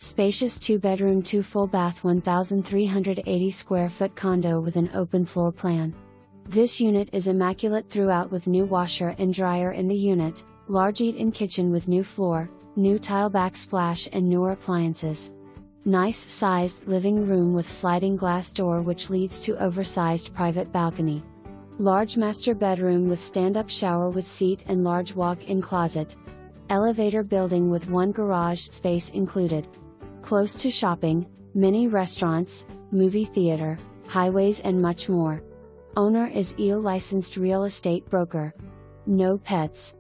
Spacious 2-bedroom 2 full bath 1,380 square foot condo with an open floor plan. This unit is immaculate throughout with new washer and dryer in the unit, large eat-in kitchen with new floor, new tile backsplash and newer appliances. Nice sized living room with sliding glass door which leads to oversized private balcony. Large master bedroom with stand-up shower with seat and large walk-in closet. Elevator building with 1 garage space included. Close to shopping, mini restaurants, movie theater, highways and much more. Owner is EO licensed real estate broker. No pets.